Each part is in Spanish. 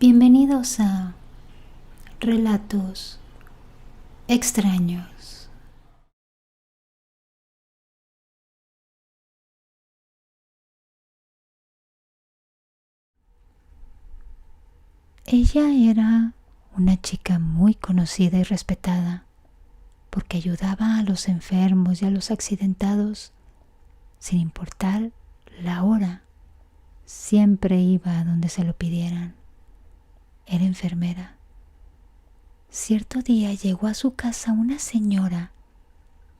Bienvenidos a Relatos Extraños. Ella era una chica muy conocida y respetada porque ayudaba a los enfermos y a los accidentados sin importar la hora. Siempre iba a donde se lo pidieran. Era enfermera. Cierto día llegó a su casa una señora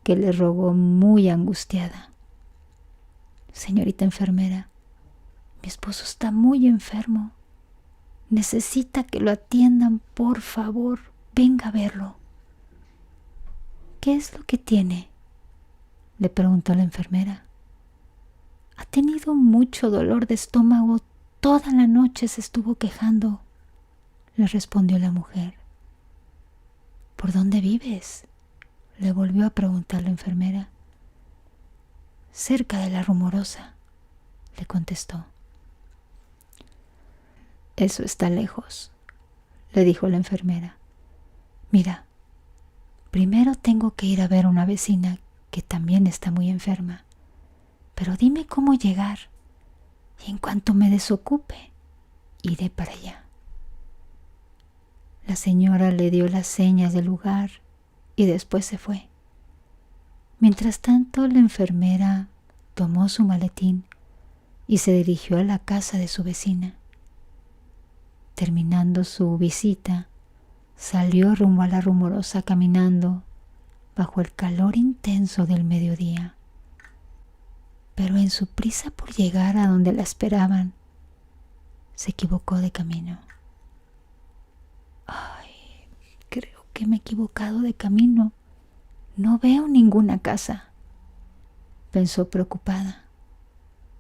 que le rogó muy angustiada: «Señorita enfermera, mi esposo está muy enfermo. Necesita que lo atiendan, por favor, venga a verlo». «¿Qué es lo que tiene?», le preguntó la enfermera. «Ha tenido mucho dolor de estómago, toda la noche se estuvo quejando», le respondió la mujer. «¿Por dónde vives?», le volvió a preguntar la enfermera. «Cerca de la Rumorosa», le contestó. «Eso está lejos», le dijo la enfermera. «Mira, primero tengo que ir a ver a una vecina que también está muy enferma, pero dime cómo llegar y en cuanto me desocupe, iré para allá». La señora le dio las señas del lugar y después se fue. Mientras tanto, la enfermera tomó su maletín y se dirigió a la casa de su vecina. Terminando su visita, salió rumbo a la Rumorosa caminando bajo el calor intenso del mediodía. Pero en su prisa por llegar a donde la esperaban, se equivocó de camino. «Ay, creo que me he equivocado de camino. No veo ninguna casa», pensó preocupada.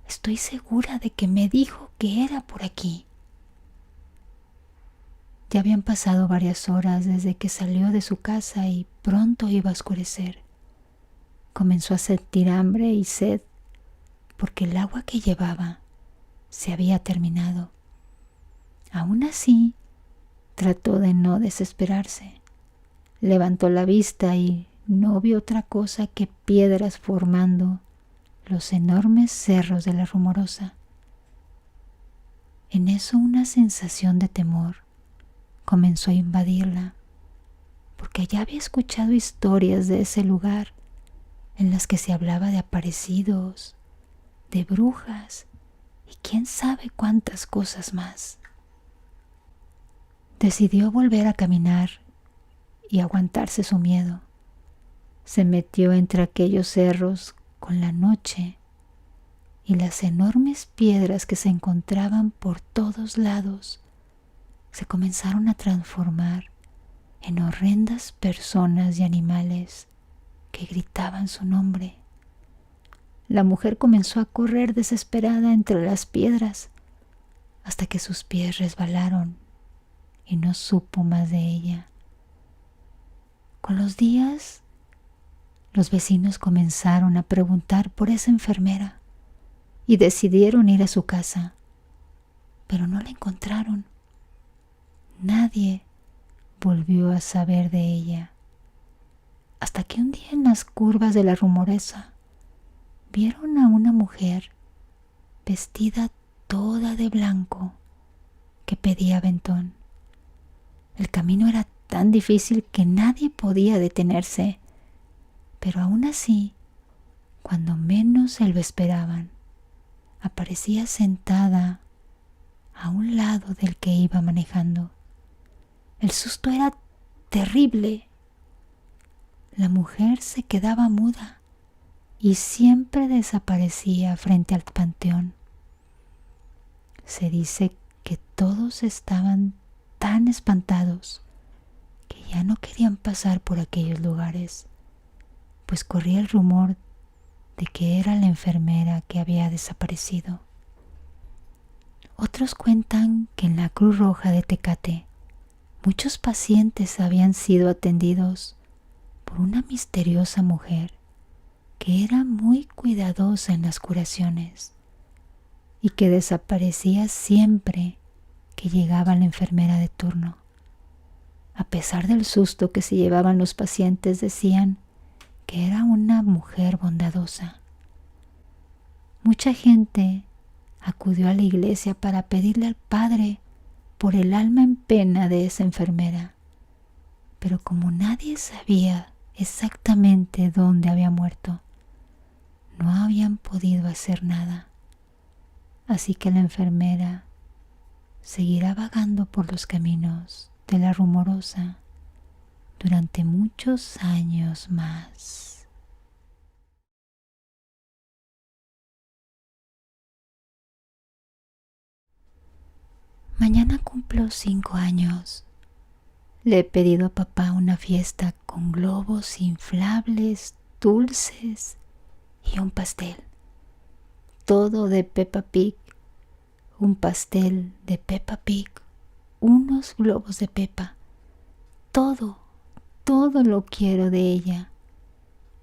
«Estoy segura de que me dijo que era por aquí». Ya habían pasado varias horas desde que salió de su casa y pronto iba a oscurecer. Comenzó a sentir hambre y sed porque el agua que llevaba se había terminado. Aún así, trató de no desesperarse. Levantó la vista y no vio otra cosa que piedras formando los enormes cerros de la Rumorosa. En eso una sensación de temor comenzó a invadirla, porque ya había escuchado historias de ese lugar en las que se hablaba de aparecidos, de brujas y quién sabe cuántas cosas más. Decidió volver a caminar y aguantarse su miedo. Se metió entre aquellos cerros con la noche y las enormes piedras que se encontraban por todos lados se comenzaron a transformar en horrendas personas y animales que gritaban su nombre. La mujer comenzó a correr desesperada entre las piedras hasta que sus pies resbalaron y no supo más de ella. Con los días, los vecinos comenzaron a preguntar por esa enfermera y decidieron ir a su casa, pero no la encontraron. Nadie volvió a saber de ella, hasta que un día en las curvas de la Rumorosa vieron a una mujer vestida toda de blanco que pedía aventón. El camino era tan difícil que nadie podía detenerse, pero aún así, cuando menos se lo esperaban, aparecía sentada a un lado del que iba manejando. El susto era terrible. La mujer se quedaba muda y siempre desaparecía frente al panteón. Se dice que todos estaban tan espantados que ya no querían pasar por aquellos lugares, pues corría el rumor de que era la enfermera que había desaparecido. Otros cuentan que en la Cruz Roja de Tecate muchos pacientes habían sido atendidos por una misteriosa mujer que era muy cuidadosa en las curaciones y que desaparecía siempre que llegaba la enfermera de turno. A pesar del susto que se llevaban los pacientes, decían que era una mujer bondadosa. Mucha gente acudió a la iglesia para pedirle al Padre por el alma en pena de esa enfermera, pero como nadie sabía exactamente dónde había muerto, no habían podido hacer nada. Así que la enfermera seguirá vagando por los caminos de la Rumorosa durante muchos años más. Mañana cumplo 5 años. Le he pedido a papá una fiesta con globos inflables, dulces y un pastel. Todo de Peppa Pig. Un pastel de Peppa Pig, unos globos de Peppa. Todo lo quiero de ella.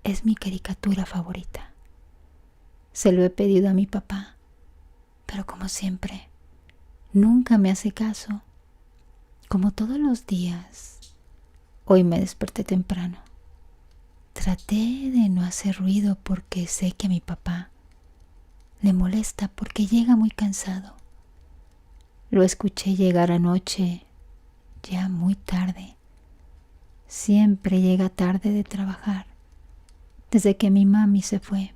Es mi caricatura favorita. Se lo he pedido a mi papá, pero como siempre, nunca me hace caso. Como todos los días, hoy me desperté temprano. Traté de no hacer ruido porque sé que a mi papá le molesta porque llega muy cansado. Lo escuché llegar anoche, ya muy tarde. Siempre llega tarde de trabajar. Desde que mi mami se fue,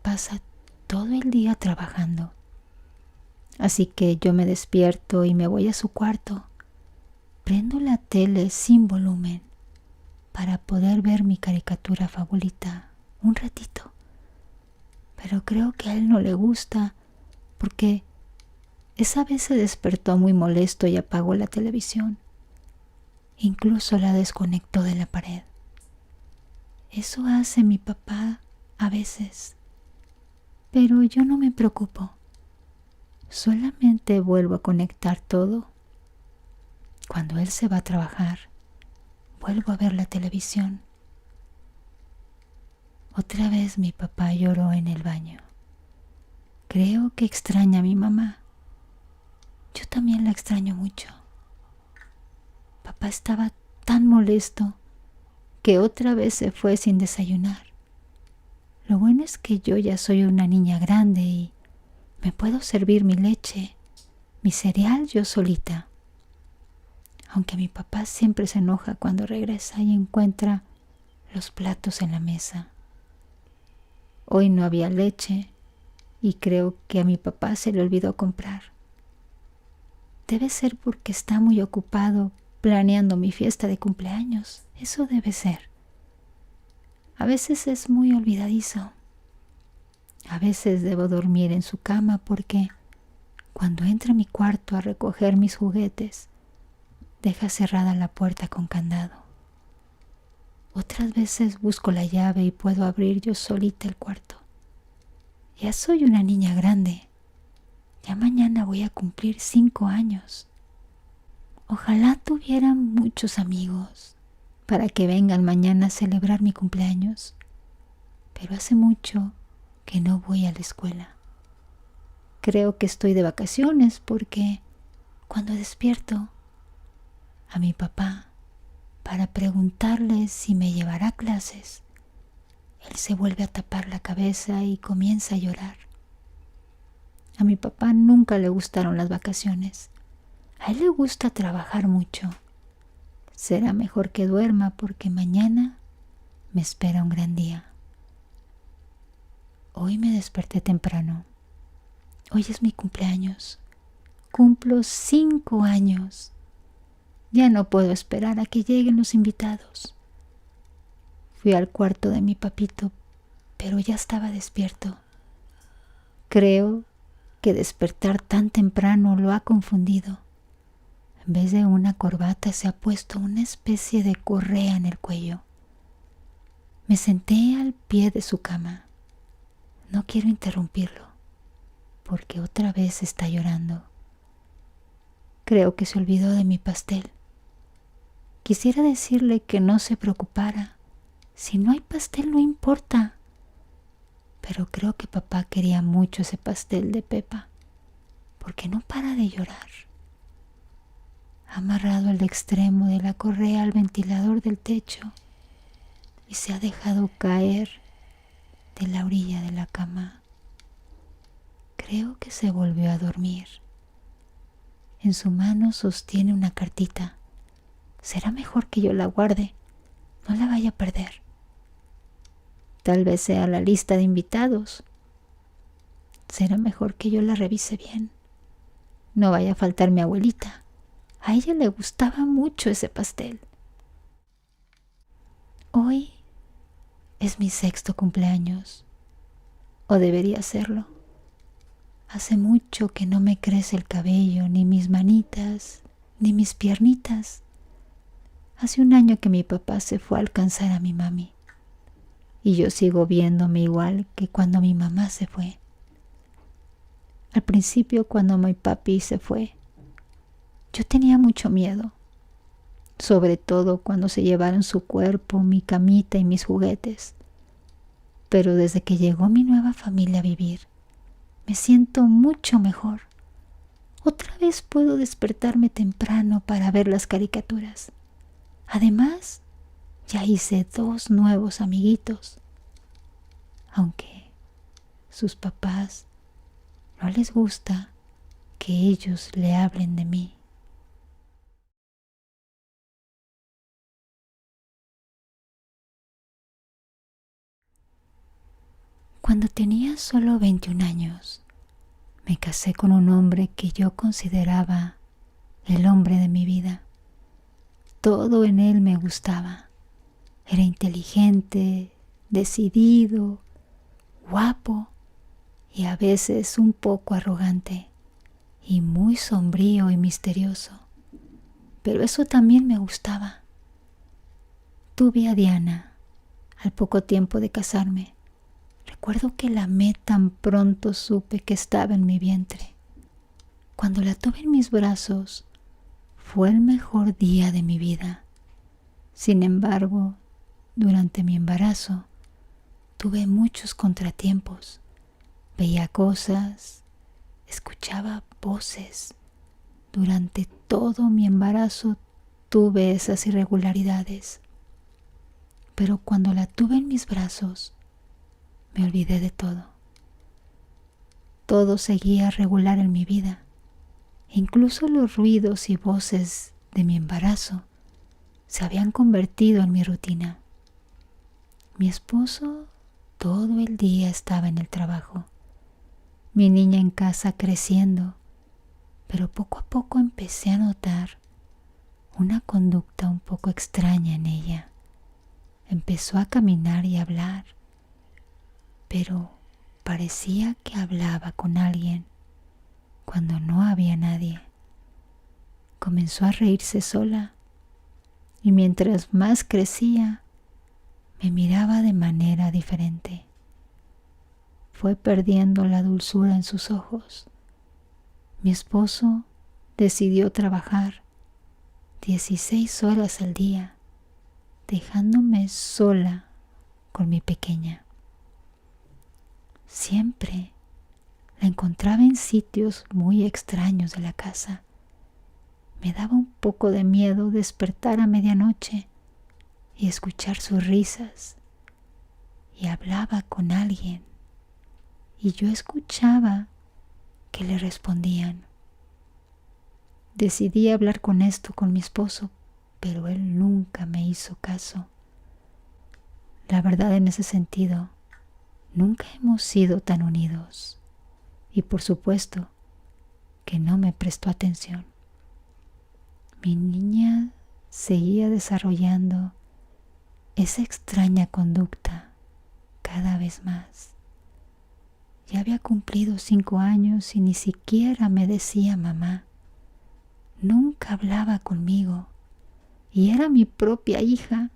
pasa todo el día trabajando. Así que yo me despierto y me voy a su cuarto. Prendo la tele sin volumen para poder ver mi caricatura favorita un ratito. Pero creo que a él no le gusta porque esa vez se despertó muy molesto y apagó la televisión. Incluso la desconectó de la pared. Eso hace mi papá a veces. Pero yo no me preocupo. Solamente vuelvo a conectar todo. Cuando él se va a trabajar, vuelvo a ver la televisión. Otra vez mi papá lloró en el baño. Creo que extraña a mi mamá. Yo también la extraño mucho. Papá estaba tan molesto que otra vez se fue sin desayunar. Lo bueno es que yo ya soy una niña grande y me puedo servir mi leche, mi cereal yo solita. Aunque mi papá siempre se enoja cuando regresa y encuentra los platos en la mesa. Hoy no había leche y creo que a mi papá se le olvidó comprar. Debe ser porque está muy ocupado planeando mi fiesta de cumpleaños. Eso debe ser. A veces es muy olvidadizo. A veces debo dormir en su cama porque cuando entra a mi cuarto a recoger mis juguetes, deja cerrada la puerta con candado. Otras veces busco la llave y puedo abrir yo solita el cuarto. Ya soy una niña grande. Ya mañana voy a cumplir 5 años. Ojalá tuviera muchos amigos para que vengan mañana a celebrar mi cumpleaños. Pero hace mucho que no voy a la escuela. Creo que estoy de vacaciones porque cuando despierto a mi papá para preguntarle si me llevará a clases, él se vuelve a tapar la cabeza y comienza a llorar. A mi papá nunca le gustaron las vacaciones. A él le gusta trabajar mucho. Será mejor que duerma porque mañana me espera un gran día. Hoy me desperté temprano. Hoy es mi cumpleaños. Cumplo 5 años. Ya no puedo esperar a que lleguen los invitados. Fui al cuarto de mi papito, pero ya estaba despierto. Creo que despertar tan temprano lo ha confundido. En vez de una corbata se ha puesto una especie de correa en el cuello. Me senté al pie de su cama. No quiero interrumpirlo, porque otra vez está llorando. Creo que se olvidó de mi pastel. Quisiera decirle que no se preocupara. Si no hay pastel no importa. Pero creo que papá quería mucho ese pastel de Peppa. porque no para de llorar. Ha amarrado el extremo de la correa al ventilador del techo y se ha dejado caer de la orilla de la cama. Creo que se volvió a dormir. En su mano sostiene una cartita. Será mejor que yo la guarde, no la vaya a perder. Tal vez sea la lista de invitados. Será mejor que yo la revise bien. No vaya a faltar mi abuelita. A ella le gustaba mucho ese pastel. Hoy es mi 6º cumpleaños, o debería serlo. Hace mucho que no me crece el cabello, ni mis manitas, ni mis piernitas. Hace un año que mi papá se fue a alcanzar a mi mami, y yo sigo viéndome igual que cuando mi mamá se fue. Al principio, cuando mi papi se fue, yo tenía mucho miedo, sobre todo cuando se llevaron su cuerpo, mi camita y mis juguetes. Pero desde que llegó mi nueva familia a vivir, me siento mucho mejor. Otra vez puedo despertarme temprano para ver las caricaturas. Además, ya hice 2 nuevos amiguitos, aunque sus papás no les gusta que ellos le hablen de mí. Cuando tenía solo 21 años, me casé con un hombre que yo consideraba el hombre de mi vida. Todo en él me gustaba. Era inteligente, decidido, guapo y a veces un poco arrogante y muy sombrío y misterioso. Pero eso también me gustaba. Tuve a Diana al poco tiempo de casarme. Recuerdo que la amé tan pronto supe que estaba en mi vientre. Cuando la tuve en mis brazos, fue el mejor día de mi vida. Sin embargo, durante mi embarazo, tuve muchos contratiempos. Veía cosas, escuchaba voces. Durante todo mi embarazo tuve esas irregularidades. Pero cuando la tuve en mis brazos, me olvidé de todo. Todo seguía regular en mi vida. Incluso los ruidos y voces de mi embarazo se habían convertido en mi rutina. Mi esposo todo el día estaba en el trabajo. Mi niña en casa creciendo, pero poco a poco empecé a notar una conducta un poco extraña en ella. Empezó a caminar y hablar, pero parecía que hablaba con alguien cuando no había nadie. Comenzó a reírse sola y mientras más crecía, me miraba de manera diferente. Fue perdiendo la dulzura en sus ojos. Mi esposo decidió trabajar 16 horas al día, dejándome sola con mi pequeña. Siempre la encontraba en sitios muy extraños de la casa. Me daba un poco de miedo despertar a medianoche y escuchar sus risas. Y hablaba con alguien, y yo escuchaba que le respondían. Decidí hablar con esto con mi esposo, pero él nunca me hizo caso. La verdad, en ese sentido, nunca hemos sido tan unidos. Y por supuesto que no me prestó atención. Mi niña seguía desarrollando esa extraña conducta cada vez más. Ya había cumplido 5 años y ni siquiera me decía mamá. Nunca hablaba conmigo y era mi propia hija,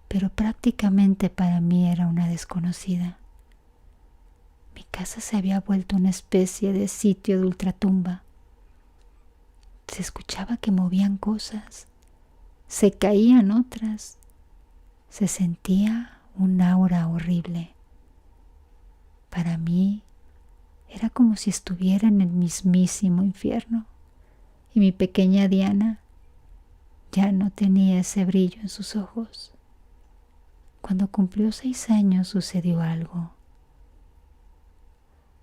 pero prácticamente para mí era una desconocida. Mi casa se había vuelto una especie de sitio de ultratumba. Se escuchaba que movían cosas, se caían otras, se sentía un aura horrible. Para mí Era como si estuviera en el mismísimo infierno, y mi pequeña Diana ya no tenía ese brillo en sus ojos. Cuando cumplió 6 años sucedió algo.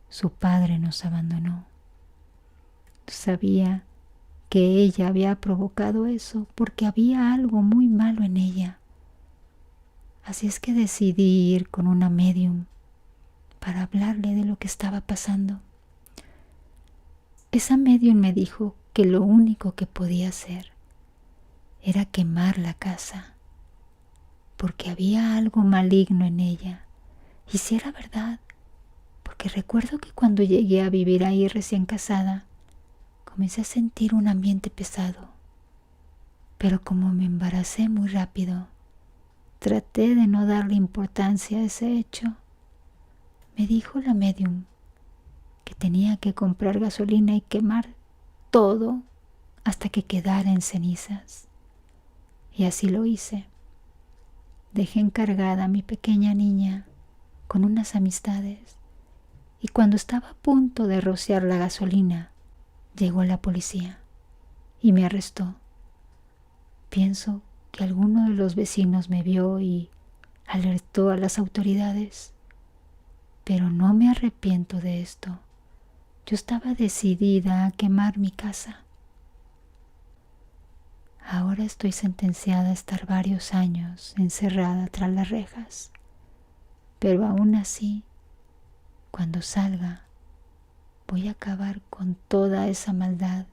Su padre nos abandonó. Sabía que ella había provocado eso porque había algo muy malo en ella. Así es que decidí ir con una medium para hablarle de lo que estaba pasando. Esa medium me dijo que lo único que podía hacer era quemar la casa, porque había algo maligno en ella. Y si era verdad, porque recuerdo que cuando llegué a vivir ahí recién casada, comencé a sentir un ambiente pesado. Pero como me embaracé muy rápido, traté de no darle importancia a ese hecho. Me dijo la medium que tenía que comprar gasolina y quemar todo hasta que quedara en cenizas. Y así lo hice. Dejé encargada a mi pequeña niña con unas amistades, y cuando estaba a punto de rociar la gasolina, llegó la policía y me arrestó. Pienso que alguno de los vecinos me vio y alertó a las autoridades, pero no me arrepiento de esto. Yo estaba decidida a quemar mi casa. Ahora estoy sentenciada a estar varios años encerrada tras las rejas, pero aún así, cuando salga, voy a acabar con toda esa maldad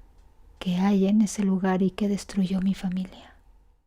que hay en ese lugar y que destruyó mi familia.